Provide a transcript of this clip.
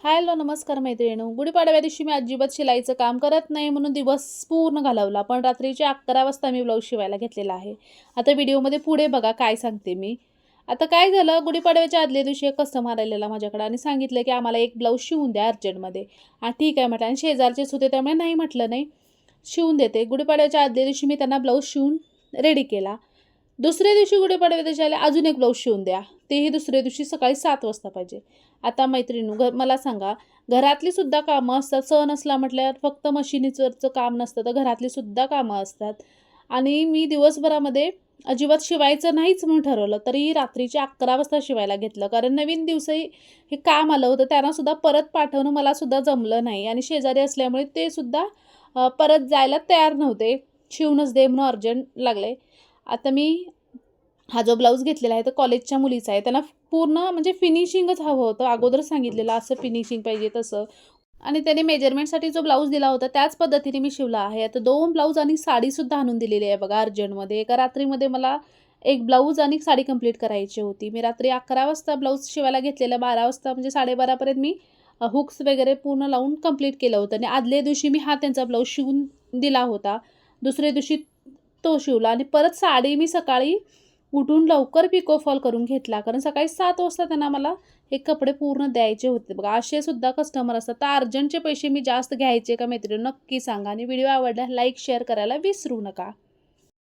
Hello नमस्कार मैत्रिणींनो. गुढीपाडव्या दिवशी मी अजिबात शिलाईचं काम करत नाही म्हणून दिवस पूर्ण घालवला, पण रात्रीचे 11 वाजता मी ब्लाऊज शिवायला घेतलेला आहे. आता व्हिडिओमध्ये पुढे बघा काय सांगते मी. आता काय झालं, गुढीपाडव्याच्या आदल्या दिवशी एक कस्टमर आलेला माझ्याकडे आणि सांगितलं की आम्हाला एक ब्लाऊज शिवून द्या अर्जंटमध्ये. ठीक आहे म्हटलं, आणि शेजारचेच होते त्यामुळे नाही म्हटलं नाही, शिवून देते. गुढीपाडव्याच्या आदल्या दिवशी मी त्यांना ब्लाऊज शिवून रेडी केला. दुसऱ्या दिवशी गुढीपाडव्याच्या दिवशी अजून एक ब्लाऊज शिवून द्या, तेही दुसऱ्या दिवशी सकाळी 7 वाजता पाहिजे. आता मैत्रिणींनो, मला सांगा, घरातली सुद्धा कामं असतात. सण असला म्हटल्यावर फक्त मशिनीवरचं काम नसतं, तर घरातली सुद्धा कामं असतात. आणि मी दिवसभरामध्ये अजिबात शिवायचं नाहीच म्हणून ठरवलं, तरी रात्रीचे 11 वाजता शिवायला घेतलं. कारण नवीन दिवसही हे काम आलं होतं, त्यांनासुद्धा परत पाठवणं मलासुद्धा जमलं नाही आणि शेजारी असल्यामुळे ते सुद्धा परत जायला तयार नव्हते. शिवूनच दे म्हणून अर्जंट लागले. आता मी हा जो ब्लाऊज घेतलेला आहे तो कॉलेजच्या मुलीचा आहे. त्यांना पूर्ण म्हणजे फिनिशिंगच हवं होतं. अगोदर सांगितलेलं असं फिनिशिंग पाहिजे तसं, आणि त्याने मेजरमेंटसाठी जो ब्लाऊज दिला होता त्याच पद्धतीने मी शिवला आहे. आता 2 ब्लाऊज आणि साडीसुद्धा आणून दिलेली आहे बघा अर्जंटमध्ये. एका रात्रीमध्ये मला एक ब्लाऊज आणि साडी कंप्लीट करायची होती. मी रात्री 11 वाजता ब्लाऊज शिवायला घेतलेलं, 12 वाजता म्हणजे 12:30 पर्यंत मी हुक्स वगैरे पूर्ण लावून कंप्लीट केलं होतं. आणि आदल्या दिवशी मी हा त्यांचा ब्लाऊज शिवून दिला होता. दुसऱ्या दिवशी तो शिवला आणि परत साडी मी सकाळी उठून लवकर पिको फॉल करून घेतला, कारण सकाळी 7 वाजता त्यांना मला हे कपडे पूर्ण द्यायचे होते बघा. असे सुद्धा कस्टमर असतात. तर अर्जंटचे पैसे मी जास्त घ्यायचे का मैत्रिणी, नक्की सांगा. आणि व्हिडिओ आवडला लाईक शेअर करायला विसरू नका.